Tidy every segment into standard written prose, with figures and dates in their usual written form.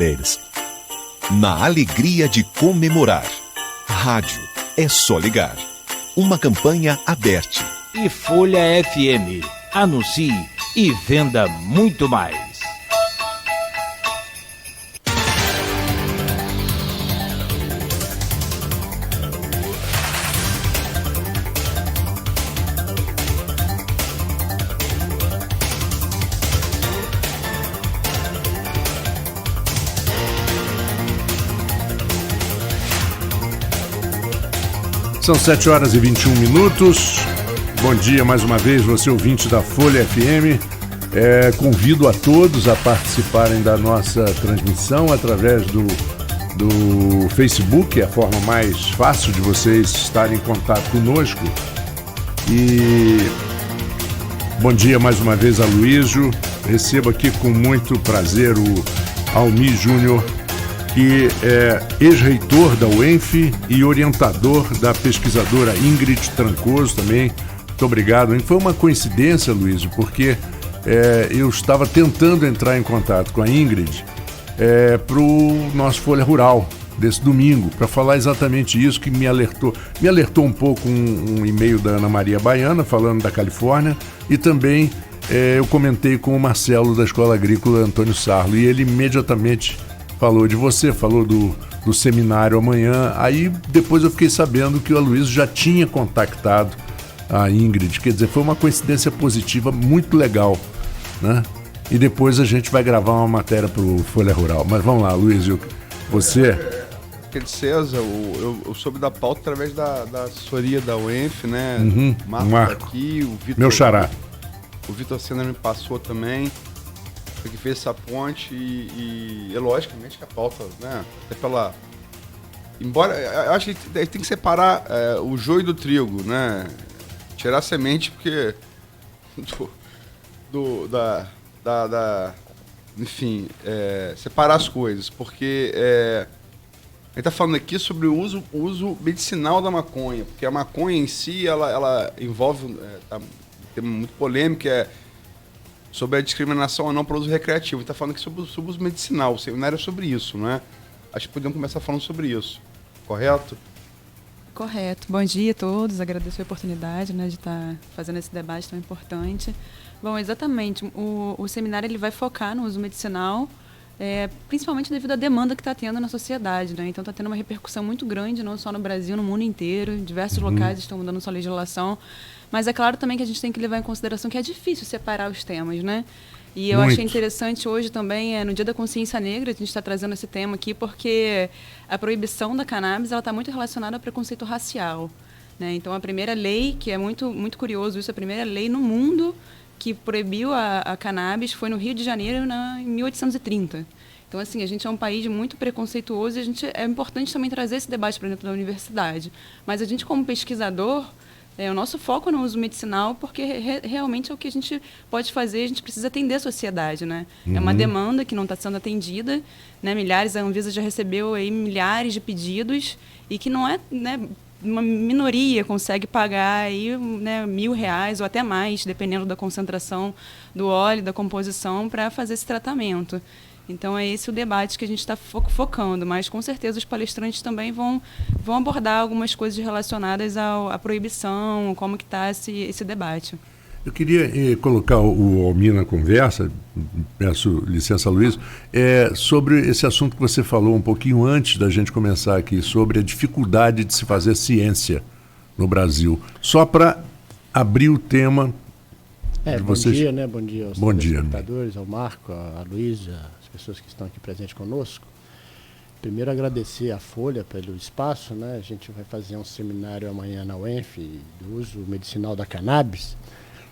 Pérez. Na alegria de comemorar. Rádio é só ligar. Uma campanha aberta. E Folha FM. Anuncie e venda muito mais. São 7h21. Bom dia mais uma vez, você ouvinte da Folha FM. Convido a todos a participarem da nossa transmissão através do Facebook, é a forma mais fácil de vocês estarem em contato conosco. E bom dia mais uma vez a Luísio. Recebo aqui com muito prazer o Almi Júnior, que é ex-reitor da UENF e orientador da pesquisadora Ingrid Trancoso também. Muito obrigado. Foi uma coincidência, Luísio, porque eu estava tentando entrar em contato com a Ingrid para o nosso Folha Rural desse domingo, para falar exatamente isso, que me alertou um pouco um e-mail da Ana Maria Baiana, falando da Califórnia, e também eu comentei com o Marcelo da Escola Agrícola Antônio Sarlo, e ele imediatamente falou de você, falou do seminário amanhã. Aí depois eu fiquei sabendo que o Aloysio já tinha contactado a Ingrid. Quer dizer, foi uma coincidência positiva muito legal, né? E depois a gente vai gravar uma matéria para o Folha Rural. Mas vamos lá, Aloysio, você... Aquele César, eu soube da pauta através da assessoria da UENF, né? Uhum, Marco aqui, o Vitor... Meu xará. O Vitor Sena me passou também, que fez essa ponte e logicamente que a pauta, né, até pela... Embora, eu acho que tem que separar o joio do trigo, né, tirar a semente, porque enfim, separar as coisas, porque a gente está falando aqui sobre o uso medicinal da maconha, porque a maconha em si, ela envolve, um tema muito polêmico, sobre a discriminação ou não para o uso recreativo. A gente está falando aqui sobre o uso medicinal, o seminário é sobre isso, não é? Acho que podemos começar falando sobre isso, correto? Correto. Bom dia a todos, agradeço a oportunidade, né, de estar fazendo esse debate tão importante. Bom, exatamente, o seminário ele vai focar no uso medicinal, principalmente devido à demanda que está tendo na sociedade, né? Então está tendo uma repercussão muito grande, não só no Brasil, no mundo inteiro, diversos locais estão mudando sua legislação. Mas é claro também que a gente tem que levar em consideração que é difícil separar os temas, né? E eu achei interessante hoje também, no Dia da Consciência Negra, a gente está trazendo esse tema aqui, porque a proibição da cannabis está muito relacionada ao preconceito racial, né? Então, a primeira lei, que é muito, muito curioso isso, a primeira lei no mundo que proibiu a cannabis foi no Rio de Janeiro, em 1830. Então, assim, a gente é um país muito preconceituoso e é importante também trazer esse debate para dentro da universidade. Mas a gente, como pesquisador... o nosso foco é no uso medicinal, porque realmente é o que a gente pode fazer, a gente precisa atender a sociedade, né? Uhum. É uma demanda que não está sendo atendida, né? A Anvisa já recebeu aí milhares de pedidos e que não é, né, uma minoria consegue pagar aí, né, R$1.000 ou até mais, dependendo da concentração do óleo, da composição, para fazer esse tratamento. Então, é esse o debate que a gente está focando, mas com certeza os palestrantes também vão abordar algumas coisas relacionadas à proibição, como que está esse debate. Eu queria colocar o Almi na conversa, peço licença, Luiz, sobre esse assunto que você falou um pouquinho antes da gente começar aqui, sobre a dificuldade de se fazer ciência no Brasil. Só para abrir o tema de vocês. Bom dia, né? Bom dia aos telespectadores, ao Marco, a Luísa, as pessoas que estão aqui presentes conosco. Primeiro, agradecer à Folha pelo espaço, né? A gente vai fazer um seminário amanhã na UENF do uso medicinal da cannabis.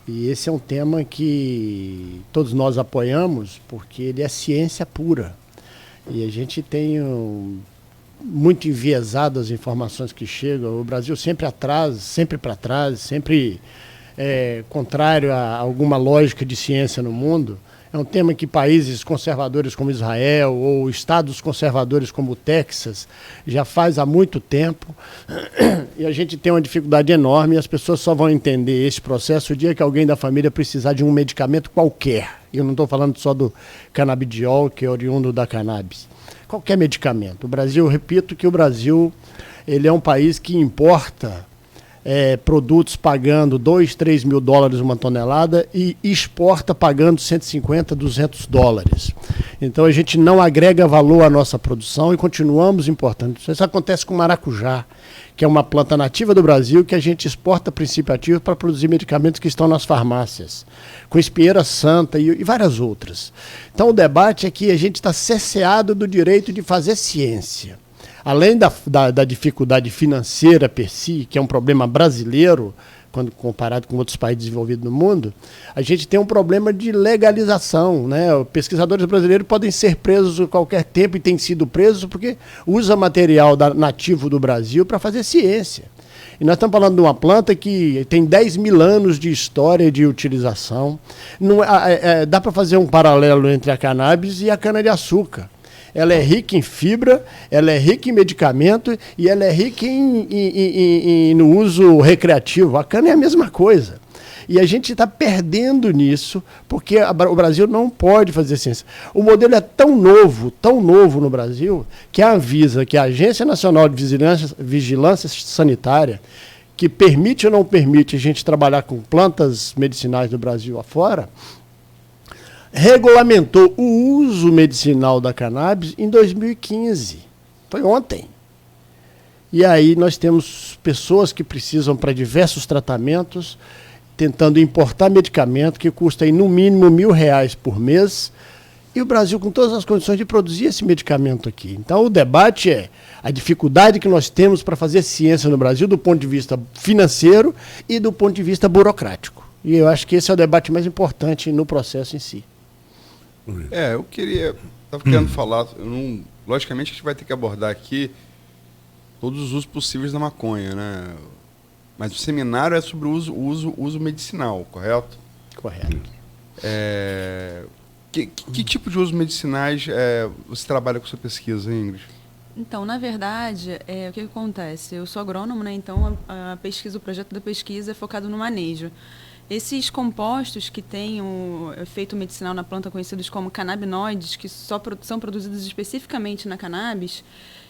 E esse é um tema que todos nós apoiamos, porque ele é ciência pura. E a gente tem muito enviesado as informações que chegam. O Brasil sempre atrás, sempre para trás, sempre contrário a alguma lógica de ciência no mundo. É um tema que países conservadores como Israel ou estados conservadores como o Texas já faz há muito tempo. E a gente tem uma dificuldade enorme e as pessoas só vão entender esse processo o dia que alguém da família precisar de um medicamento qualquer. E eu não estou falando só do canabidiol, que é oriundo da cannabis. qualquer medicamento. O Brasil, eu repito que o Brasil ele é um país que importa produtos pagando 2, 3 mil dólares uma tonelada e exporta pagando 150, 200 dólares. Então a gente não agrega valor à nossa produção e continuamos importando. Isso acontece com maracujá, que é uma planta nativa do Brasil que a gente exporta princípio ativo para produzir medicamentos que estão nas farmácias, com espinheira santa e várias outras. Então o debate é que a gente está cerceado do direito de fazer ciência. Além da dificuldade financeira per si, que é um problema brasileiro, quando comparado com outros países desenvolvidos no mundo, a gente tem um problema de legalização, né? Os pesquisadores brasileiros podem ser presos a qualquer tempo e têm sido presos porque usa material nativo do Brasil para fazer ciência. E nós estamos falando de uma planta que tem 10 mil anos de história de utilização. Não, dá para fazer um paralelo entre a cannabis e a cana-de-açúcar. Ela é rica em fibra, ela é rica em medicamento e ela é rica no uso recreativo. A cana é a mesma coisa. E a gente está perdendo nisso, porque o Brasil não pode fazer ciência. O modelo é tão novo no Brasil, que a Anvisa, que é a Agência Nacional de Vigilância Sanitária, que permite ou não permite a gente trabalhar com plantas medicinais do Brasil afora, regulamentou o uso medicinal da cannabis em 2015. Foi ontem. E aí nós temos pessoas que precisam para diversos tratamentos, tentando importar medicamento que custa aí, no mínimo R$1.000 por mês, e o Brasil com todas as condições de produzir esse medicamento aqui. Então o debate é a dificuldade que nós temos para fazer ciência no Brasil do ponto de vista financeiro e do ponto de vista burocrático. E eu acho que esse é o debate mais importante no processo em si. Eu estava querendo falar, logicamente a gente vai ter que abordar aqui todos os usos possíveis da maconha, né? Mas o seminário é sobre o uso medicinal, correto? Correto. Que tipo de usos medicinais você trabalha com sua pesquisa, Ingrid? Então, na verdade, o que acontece? Eu sou agrônomo, né? Então o projeto da pesquisa é focado no manejo. Esses compostos que têm o efeito medicinal na planta, conhecidos como canabinoides, que são produzidos especificamente na cannabis,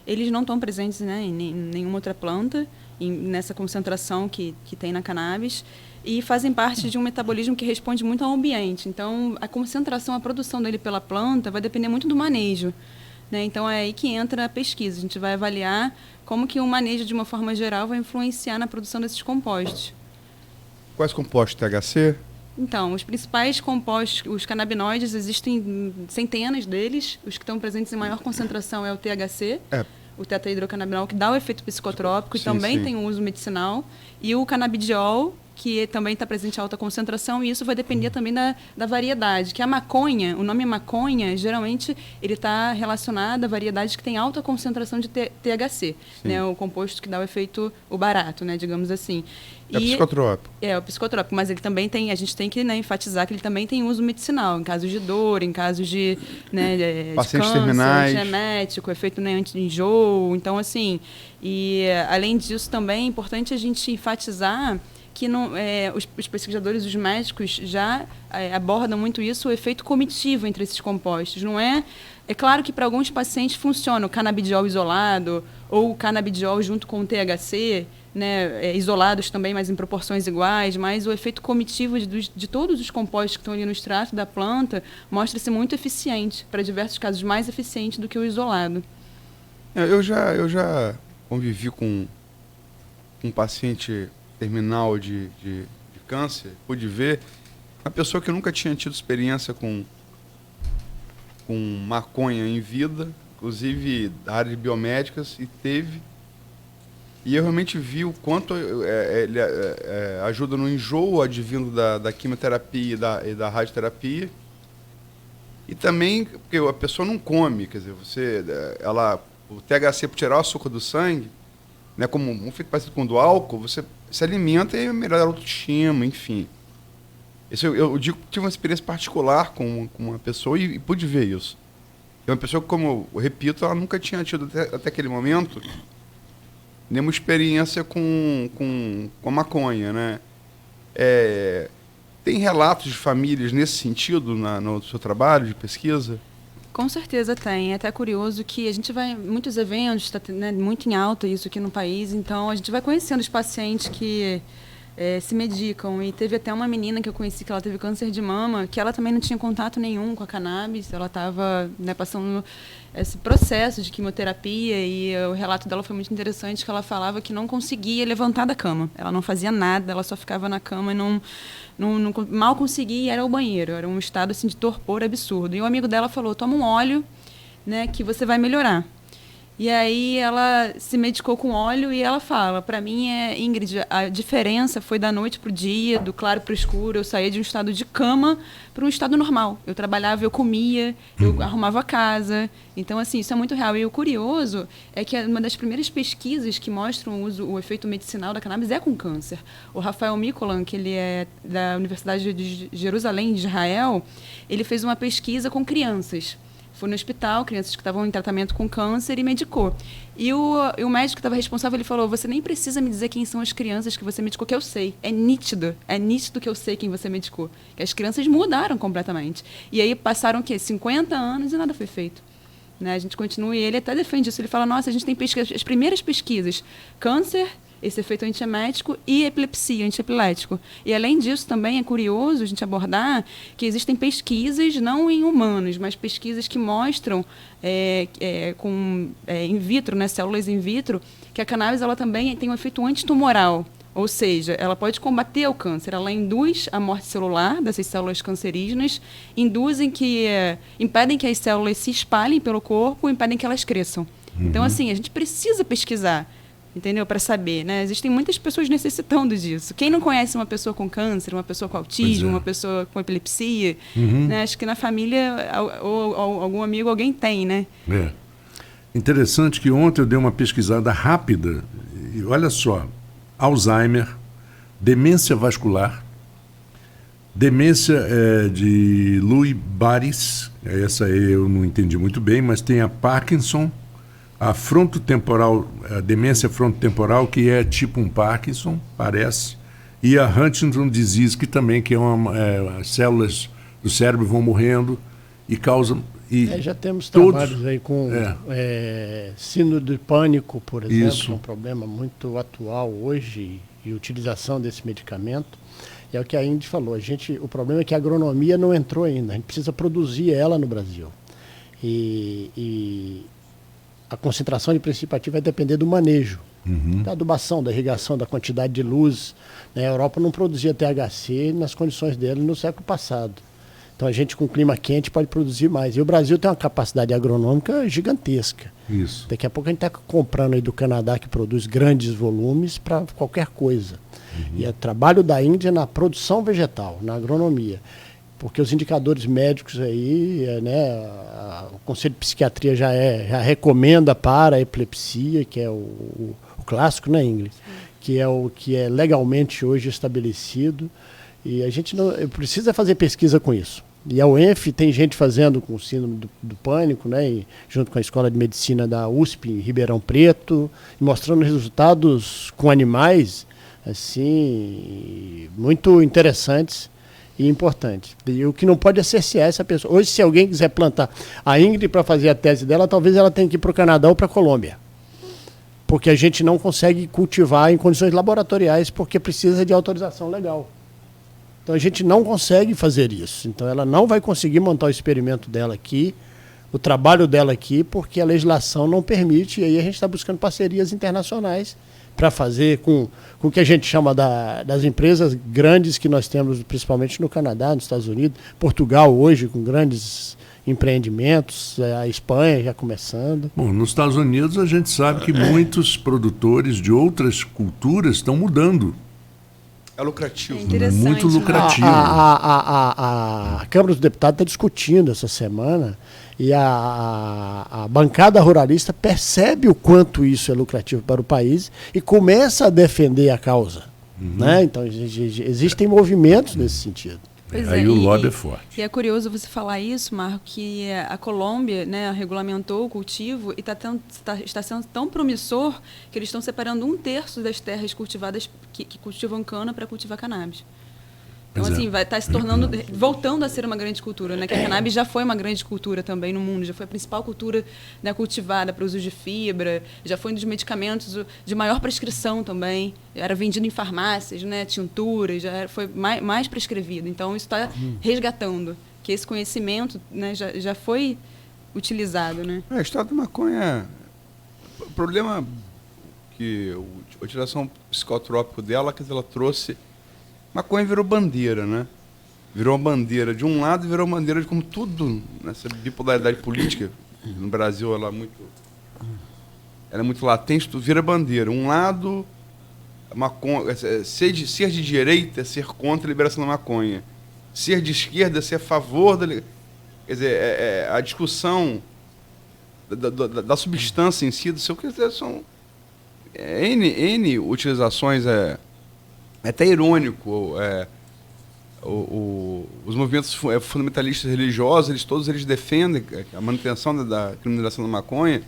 eles não estão presentes, né, em nenhuma outra planta, nessa concentração que tem na cannabis, e fazem parte de um metabolismo que responde muito ao ambiente. Então, a concentração, a produção dele pela planta vai depender muito do manejo, né? Então, é aí que entra a pesquisa. A gente vai avaliar como que o manejo, de uma forma geral, vai influenciar na produção desses compostos. Quais compostos? THC? Então, os principais compostos, os canabinoides, existem centenas deles. Os que estão presentes em maior concentração é o THC, o tetrahidrocannabinol, que dá o efeito psicotrópico e também tem um uso medicinal, e o canabidiol, que também está presente em alta concentração, e isso vai depender também da variedade. Que a maconha, o nome maconha, geralmente ele está relacionado a variedades que têm alta concentração de THC, né, o composto que dá o efeito, o barato, né, digamos assim. Psicotrópico. O psicotrópico, mas ele também tem, a gente tem que, né, enfatizar que ele também tem uso medicinal, em casos de dor, em casos de, né, pacientes de câncer, terminais, genético, efeito, né, anti-enjoo. Então, assim, e além disso também é importante a gente enfatizar que os pesquisadores, os médicos já abordam muito isso, o efeito comitivo entre esses compostos. Não é claro que para alguns pacientes funciona o canabidiol isolado ou o canabidiol junto com o THC, né, isolados também, mas em proporções iguais, mas o efeito comitivo de todos os compostos que estão ali no extrato da planta mostra-se muito eficiente, para diversos casos mais eficiente do que o isolado. Eu já convivi com um paciente terminal de câncer, pude ver uma pessoa que nunca tinha tido experiência com maconha em vida, inclusive da área de biomédicas, e teve. E eu realmente vi o quanto ele ajuda no enjoo advindo da quimioterapia e da radioterapia. E também, porque a pessoa não come, quer dizer, o THC, por tirar o açúcar do sangue, né, como um efeito parecido com o do álcool, você se alimenta e melhora a autoestima, enfim. Eu digo que tive uma experiência particular com uma pessoa e pude ver isso. É uma pessoa que, como eu repito, ela nunca tinha tido até aquele momento nenhuma experiência com a maconha, né? Tem relatos de famílias nesse sentido no seu trabalho de pesquisa? Com certeza tem. É até curioso que a gente vai em muitos eventos, está, né, muito em alta isso aqui no país, então a gente vai conhecendo os pacientes que se medicam. E teve até uma menina que eu conheci que ela teve câncer de mama, que ela também não tinha contato nenhum com a cannabis, ela estava, né, passando esse processo de quimioterapia, e o relato dela foi muito interessante, que ela falava que não conseguia levantar da cama. Ela não fazia nada, ela só ficava na cama e mal conseguia ir ao banheiro. Era um estado assim, de torpor absurdo. E o amigo dela falou, toma um óleo, né, que você vai melhorar. E aí ela se medicou com óleo e ela fala, para mim, Ingrid, a diferença foi da noite para o dia, do claro para o escuro. Eu saía de um estado de cama para um estado normal. Eu trabalhava, eu comia, eu arrumava a casa. Então, assim, isso é muito real. E o curioso é que uma das primeiras pesquisas que mostram o efeito medicinal da cannabis é com câncer. O Rafael Mikolan, que ele é da Universidade de Jerusalém, de Israel, ele fez uma pesquisa com crianças. Foi no hospital, crianças que estavam em tratamento com câncer, e medicou. E o médico que estava responsável, ele falou, você nem precisa me dizer quem são as crianças que você medicou, que eu sei. É nítido que eu sei quem você medicou. Que as crianças mudaram completamente. E aí passaram, 50 anos e nada foi feito. Né? A gente continua, e ele até defende isso. Ele fala, nossa, a gente tem as primeiras pesquisas. Câncer, esse efeito antiemético, e epilepsia, antiepilético. E, além disso, também é curioso a gente abordar que existem pesquisas, não em humanos, mas pesquisas que mostram in vitro, né, células in vitro, que a cannabis ela também tem um efeito antitumoral. Ou seja, ela pode combater o câncer. Ela induz a morte celular dessas células cancerígenas, impedem que as células se espalhem pelo corpo, impedem que elas cresçam. Então, assim, a gente precisa pesquisar, entendeu? Para saber, né? Existem muitas pessoas necessitando disso. Quem não conhece uma pessoa com câncer, uma pessoa com autismo, uma pessoa com epilepsia, né? Acho que na família, ou algum amigo, alguém tem, né? É. Interessante que ontem eu dei uma pesquisada rápida, e olha só, Alzheimer, demência vascular, demência de Lewy Bodies, essa aí eu não entendi muito bem, mas tem a Parkinson, a frontotemporal, a demência frontotemporal, que é tipo um Parkinson, parece, e a Huntington Disease, que também que as células do cérebro vão morrendo e causam... já temos trabalhos aí com síndrome de pânico, por exemplo, Isso. um problema muito atual hoje, e utilização desse medicamento. E é o que a Ingrid falou, o problema é que a agronomia não entrou ainda, a gente precisa produzir ela no Brasil. E a concentração de princípio ativo vai depender do manejo, da adubação, da irrigação, da quantidade de luz. A Europa não produzia THC nas condições dele no século passado. Então a gente com clima quente pode produzir mais. E o Brasil tem uma capacidade agronômica gigantesca. Isso. Daqui a pouco a gente está comprando aí do Canadá, que produz grandes volumes para qualquer coisa. E o trabalho da Índia é na produção vegetal, na agronomia. Porque os indicadores médicos aí, o Conselho de Psiquiatria já recomenda para a epilepsia, que é o clássico, né, Ingrid? Que é o que é legalmente hoje estabelecido. E a gente precisa fazer pesquisa com isso. E a UENF tem gente fazendo com o síndrome do pânico, né, e junto com a Escola de Medicina da USP, em Ribeirão Preto, e mostrando resultados com animais, assim, muito interessantes e importante. E o que não pode é cercear essa pessoa. Hoje, se alguém quiser plantar a Ingrid para fazer a tese dela, talvez ela tenha que ir para o Canadá ou para a Colômbia. Porque a gente não consegue cultivar em condições laboratoriais, porque precisa de autorização legal. Então a gente não consegue fazer isso. Então ela não vai conseguir montar o experimento dela aqui, o trabalho dela aqui, porque a legislação não permite, e aí a gente está buscando parcerias internacionais para fazer com o que a gente chama das empresas grandes que nós temos, principalmente no Canadá, nos Estados Unidos, Portugal hoje, com grandes empreendimentos, a Espanha já começando. Bom, nos Estados Unidos a gente sabe que muitos produtores de outras culturas estão mudando. É lucrativo. É interessante, muito lucrativo. A Câmara dos Deputados está discutindo essa semana, e a bancada ruralista percebe o quanto isso é lucrativo para o país e começa a defender a causa. Né? Então, existem movimentos nesse sentido. Aí o lobby é forte. E é curioso você falar isso, Marco, que a Colômbia, né, regulamentou o cultivo e está sendo tão promissor que eles estão separando 1/3 das terras cultivadas que cultivam cana para cultivar cannabis. Então, assim, vai estar se tornando, voltando a ser uma grande cultura, né? Que a cannabis já foi uma grande cultura também no mundo, já foi a principal cultura, né, cultivada para uso de fibra, já foi um dos medicamentos de maior prescrição também, era vendido em farmácias, né? Tinturas, foi mais prescrevido. Então, isso está resgatando, que esse conhecimento, né, já foi utilizado, né? A história da maconha, o problema que a utilização psicotrópica dela, que ela trouxe, maconha virou bandeira, né? Virou uma bandeira de um lado e virou uma bandeira de como tudo nessa bipolaridade política no Brasil ela é muito latente, tudo vira bandeira. Um lado, maconha, ser de direita é ser contra a liberação da maconha. Ser de esquerda é ser a favor da... Quer dizer, a discussão da substância em si, do seu que são N utilizações, até irônico. Os movimentos fundamentalistas religiosos, todos eles defendem a manutenção da criminalização da maconha.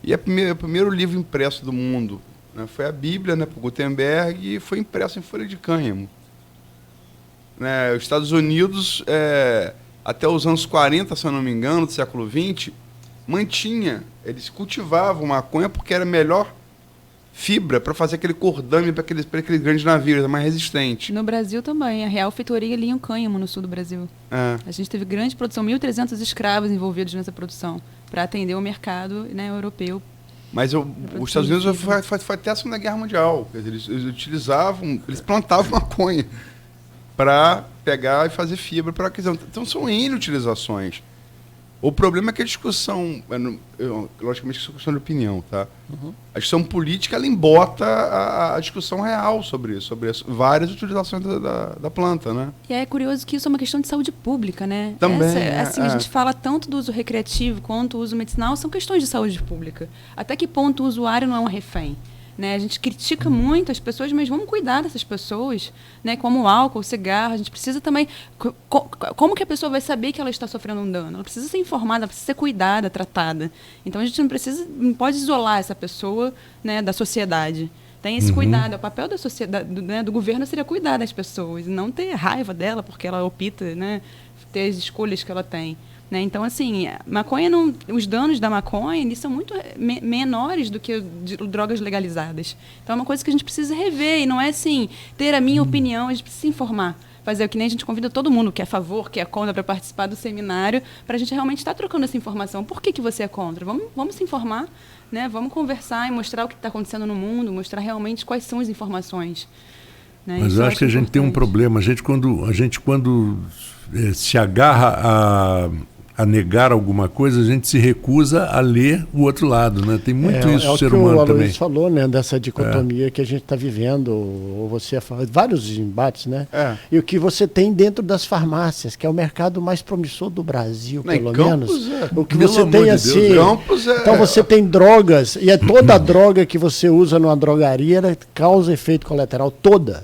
E o primeiro livro impresso do mundo, né, foi a Bíblia, né, por Gutenberg, e foi impresso em folha de cânhamo. Né, os Estados Unidos, até os anos 40, se eu não me engano, do século XX, eles cultivavam maconha porque era melhor fibra para fazer aquele cordame para aqueles grandes navios, é mais resistente. No Brasil também, a Real Feitoria lia um cânhamo no sul do Brasil. A gente teve grande produção, 1.300 escravos envolvidos nessa produção, para atender o mercado, né, europeu. Mas os Estados Unidos foi até a Segunda Guerra Mundial. Quer dizer, eles plantavam maconha para pegar e fazer fibra para aquisição. Então são N utilizações. O problema é que a discussão, logicamente, isso é questão de opinião, tá? A discussão política, ela embota a discussão real sobre as várias utilizações da planta, né? E é curioso que isso é uma questão de saúde pública, né? Também, a gente fala tanto do uso recreativo quanto do uso medicinal, são questões de saúde pública. Até que ponto o usuário não é um refém? Né? A gente critica muito as pessoas, mas vamos cuidar dessas pessoas, né? Como o álcool, o cigarro. A gente precisa também... Como que a pessoa vai saber que ela está sofrendo um dano? Ela precisa ser informada, ela precisa ser cuidada, tratada. Então, a gente não pode isolar essa pessoa, né, da sociedade. Tem esse cuidado. O papel da sociedade, né, do governo seria cuidar das pessoas e não ter raiva dela porque ela opta, né, ter as escolhas que ela tem. Né? Então, assim, os danos da maconha eles são muito menores do que de drogas legalizadas. Então, é uma coisa que a gente precisa rever. E não é, assim, ter a minha opinião, a gente precisa se informar. Fazer o que nem a gente convida todo mundo, que é a favor, que é contra, para participar do seminário, para a gente realmente estar trocando essa informação. Por que você é contra? Vamos se informar, né? Vamos conversar e mostrar o que está acontecendo no mundo, mostrar realmente quais são as informações. Né? Mas eu acho que a gente tem um problema. A gente quando se agarra a negar alguma coisa, a gente se recusa a ler o outro lado, né? Tem muito isso, o ser humano também. É o que o Aloysio falou, né? Dessa dicotomia que a gente está vivendo, ou você vários embates, né? E o que você tem dentro das farmácias, que é o mercado mais promissor do Brasil, pelo menos. O que você tem assim... Então você tem drogas, e toda droga que você usa numa drogaria, ela causa efeito colateral, toda,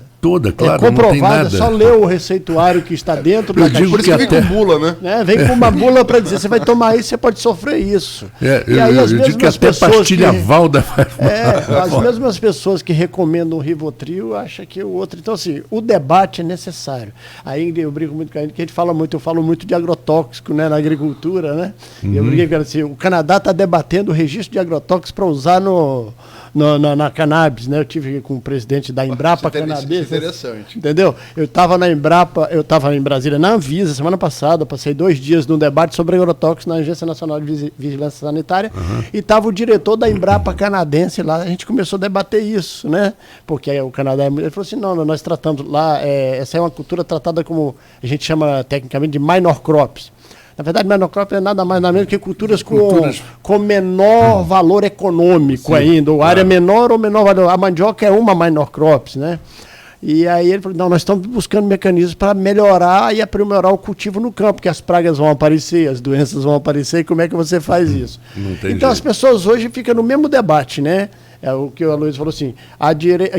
claro, comprovado, não tem nada. Só ler o receituário que está dentro da caixinha. Por isso que vem com bula, né? Vem com uma bula para dizer, você vai tomar isso, você pode sofrer isso. E aí, eu digo que até pastilha Valda faz as mesmas pessoas que recomendam o Rivotril acham que o outro... Então, assim, o debate é necessário. Aí eu brigo muito com a gente, que a gente fala muito, eu falo muito de agrotóxico, né, na agricultura, né? Eu briguei com assim, o Canadá está debatendo o registro de agrotóxicos para usar na cannabis, né? Eu tive com o presidente da Embrapa canadense. Interessante. Entendeu? Eu estava na Embrapa, eu estava em Brasília, na Anvisa, semana passada, passei 2 dias num debate sobre agrotóxicos na Agência Nacional de Vigilância Sanitária, e estava o diretor da Embrapa canadense lá, a gente começou a debater isso, né? Porque o Canadá, ele falou assim, não, nós tratamos lá, essa é uma cultura tratada como, a gente chama tecnicamente de minor crops. Na verdade, menor crop é nada mais nada menos que culturas com menor valor econômico ainda, ou área menor ou menor valor. A mandioca é uma minor crops, né? E aí ele falou, não, nós estamos buscando mecanismos para melhorar e aprimorar o cultivo no campo, porque as pragas vão aparecer, as doenças vão aparecer, e como é que você faz isso? Então as pessoas hoje ficam no mesmo debate, né? É o que o Aloysio falou assim,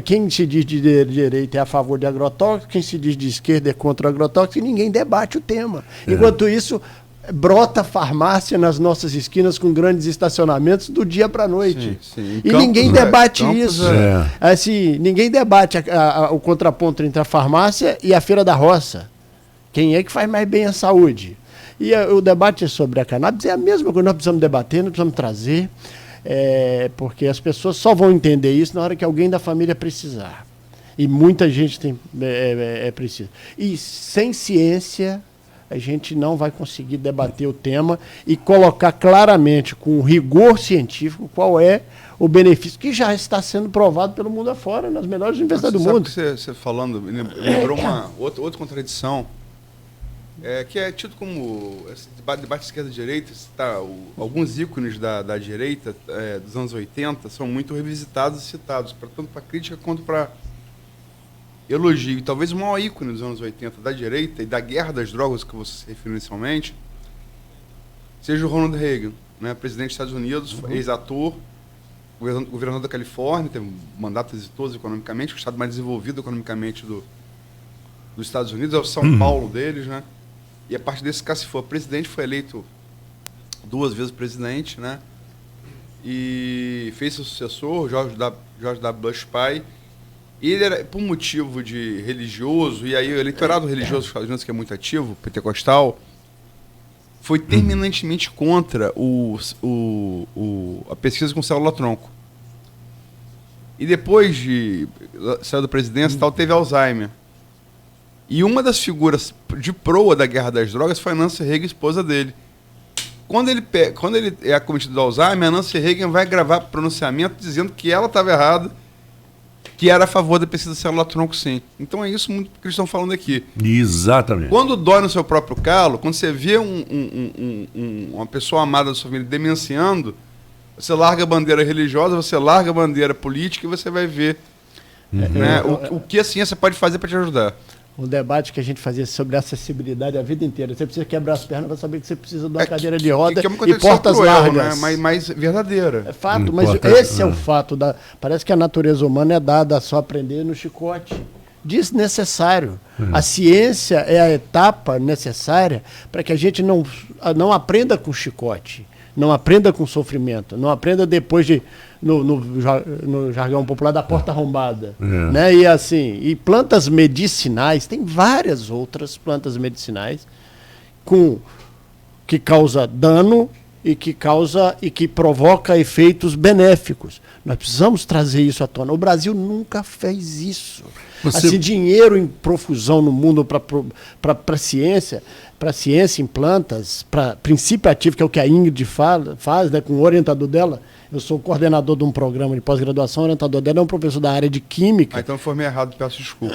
quem se diz de direita é a favor de agrotóxicos, quem se diz de esquerda é contra o agrotóxico, e ninguém debate o tema. Enquanto isso, brota farmácia nas nossas esquinas com grandes estacionamentos do dia para a noite. Sim. E ninguém debate isso. É. Assim, ninguém debate o contraponto entre a farmácia e a feira da roça. Quem é que faz mais bem à saúde? E o debate sobre a cannabis é a mesma coisa. Nós precisamos debater, nós precisamos trazer, porque as pessoas só vão entender isso na hora que alguém da família precisar. E muita gente precisa. E sem ciência, a gente não vai conseguir debater o tema e colocar claramente, com rigor científico, qual é o benefício que já está sendo provado pelo mundo afora, nas melhores universidades do mundo. Você falando, me lembrou uma outra contradição, que é tido como esse debate esquerda-direita. Alguns ícones da direita dos anos 80 são muito revisitados e citados, tanto para crítica quanto para elogio. E talvez o maior ícone dos anos 80 da direita e da guerra das drogas que você se referiu inicialmente seja o Ronald Reagan, né? Presidente dos Estados Unidos, ex-ator, governador da Califórnia, teve um mandato exitoso economicamente, o estado mais desenvolvido economicamente dos Estados Unidos, é o São Paulo deles, né? E a partir desse caso, se for presidente, foi eleito 2 vezes presidente, né? E fez seu sucessor, George W. Bush pai. E ele era, por motivo de religioso, e aí o eleitorado religioso dos Estados Unidos, que é muito ativo, pentecostal, foi terminantemente contra a pesquisa com célula-tronco. E depois de sair da presidência, teve Alzheimer. E uma das figuras de proa da guerra das drogas foi a Nancy Reagan, esposa dele. Quando ele é acometido do Alzheimer, a Nancy Reagan vai gravar pronunciamento dizendo que ela estava errada, que era a favor da pesquisa célula-tronco, sim. Então é isso muito que eles estão falando aqui. Exatamente. Quando dói no seu próprio calo, quando você vê uma pessoa amada da sua família demenciando, você larga a bandeira religiosa, você larga a bandeira política e você vai ver né, o que a ciência pode fazer para te ajudar. Um debate que a gente fazia sobre acessibilidade a vida inteira. Você precisa quebrar as pernas para saber que você precisa de uma cadeira de roda e portas largas. Né? Mas verdadeira. É fato, mas esse é o fato. Parece que a natureza humana é dada a só aprender no chicote. Desnecessário. A ciência é a etapa necessária para que a gente não aprenda com chicote, não aprenda com sofrimento, não aprenda depois de... No jargão popular da porta arrombada. Né? E assim, e plantas medicinais, tem várias outras plantas medicinais que causa dano e que provoca efeitos benéficos. Nós precisamos trazer isso à tona. O Brasil nunca fez isso. Assim, dinheiro em profusão no mundo para ciência em plantas, para princípio ativo, que é o que a Ingrid faz, né, com o orientador dela. Eu sou coordenador de um programa de pós-graduação, o orientador dela é um professor da área de química. Então eu formei errado, peço desculpa.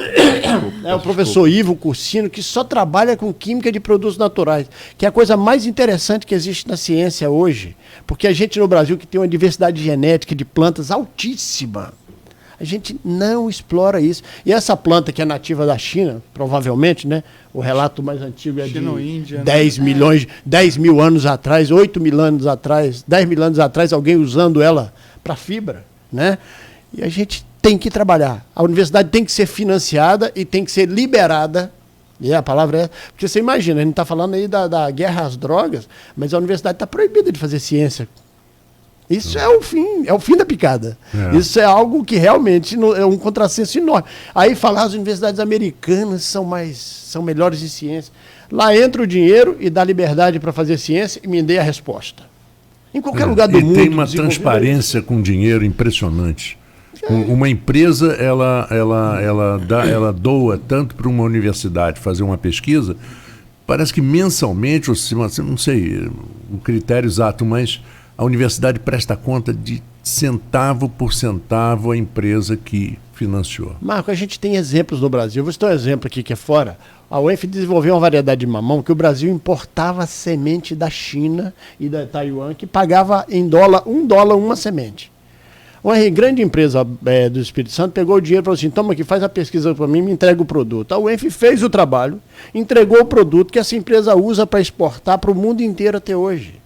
É o professor Ivo Cursino, que só trabalha com química de produtos naturais, que é a coisa mais interessante que existe na ciência hoje, porque a gente no Brasil, que tem uma diversidade genética de plantas altíssima, a gente não explora isso. E essa planta que é nativa da China, provavelmente, né? O relato mais antigo é China-Índia, de 10 mil anos atrás, 8 mil anos atrás, 10 mil anos atrás, alguém usando ela para fibra, né? E a gente tem que trabalhar. A universidade tem que ser financiada e tem que ser liberada. E a palavra é... Porque você imagina, a gente está falando aí da guerra às drogas, mas a universidade está proibida de fazer ciência. Isso é o fim da picada. Isso é algo que realmente é um contrassenso enorme. Aí falar as universidades americanas são melhores em ciência. Lá entra o dinheiro e dá liberdade para fazer ciência e me dê a resposta. Em qualquer lugar do mundo. E tem uma transparência com dinheiro impressionante. Uma empresa, ela doa tanto para uma universidade fazer uma pesquisa, parece que mensalmente, ou não sei o critério exato, mas a universidade presta conta de centavo por centavo a empresa que financiou. Marco, a gente tem exemplos no Brasil. Vou citar um exemplo aqui que é fora. A UENF desenvolveu uma variedade de mamão que o Brasil importava semente da China e da Taiwan, que pagava em dólar, $1 uma semente. Uma grande empresa do Espírito Santo pegou o dinheiro e falou assim, toma aqui, faz a pesquisa para mim, me entrega o produto. A UENF fez o trabalho, entregou o produto que essa empresa usa para exportar para o mundo inteiro até hoje.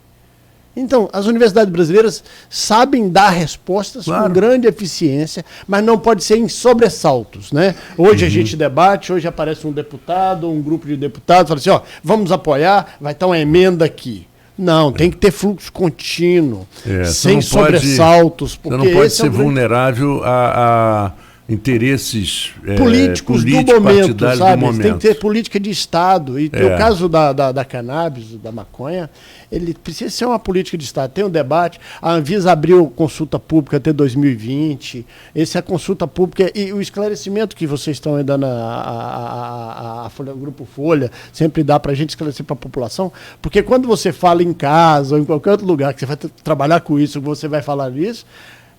Então, as universidades brasileiras sabem dar respostas com grande eficiência, mas não pode ser em sobressaltos, né? Hoje a gente debate, hoje aparece um deputado, um grupo de deputados, fala assim, ó, vamos apoiar, vai estar uma emenda aqui. Não, tem que ter fluxo contínuo, sem sobressaltos. Porque você não pode ser vulnerável a interesses políticos do momento, sabe? Tem que ter política de Estado. E o caso da cannabis, da maconha, ele precisa ser uma política de Estado. Tem um debate, a Anvisa abriu consulta pública até 2020, essa é a consulta pública e o esclarecimento que vocês estão dando a Folha, o Grupo Folha, sempre dá para a gente esclarecer para a população, porque quando você fala em casa ou em qualquer outro lugar que você vai trabalhar com isso, que você vai falar nisso,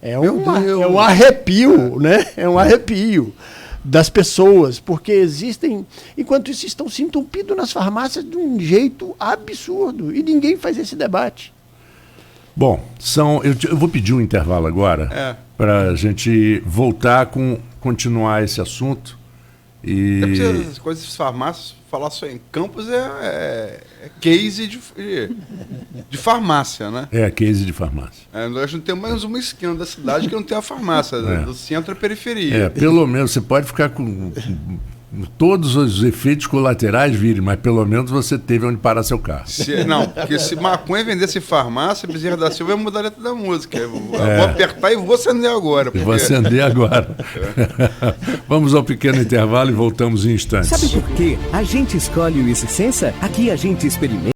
é um arrepio, né? É um arrepio das pessoas, porque existem, enquanto isso, estão se entupindo nas farmácias de um jeito absurdo e ninguém faz esse debate. Bom, eu vou pedir um intervalo agora para a gente voltar continuar esse assunto. E as coisas de farmácias, falar só em campus é case de farmácia, né? É, case de farmácia. Nós não temos mais uma esquina da cidade que não tem a farmácia, do centro à periferia. Pelo menos você pode ficar com todos os efeitos colaterais virem, mas pelo menos você teve onde parar seu carro. Porque se maconha vendesse farmácia, Bezerra da Silva ia mudar a letra da música. Eu vou apertar e vou acender agora. Vou acender agora. Vamos ao pequeno intervalo e voltamos em instantes. Sabe por quê? A gente escolhe o Issensa, aqui a gente experimenta.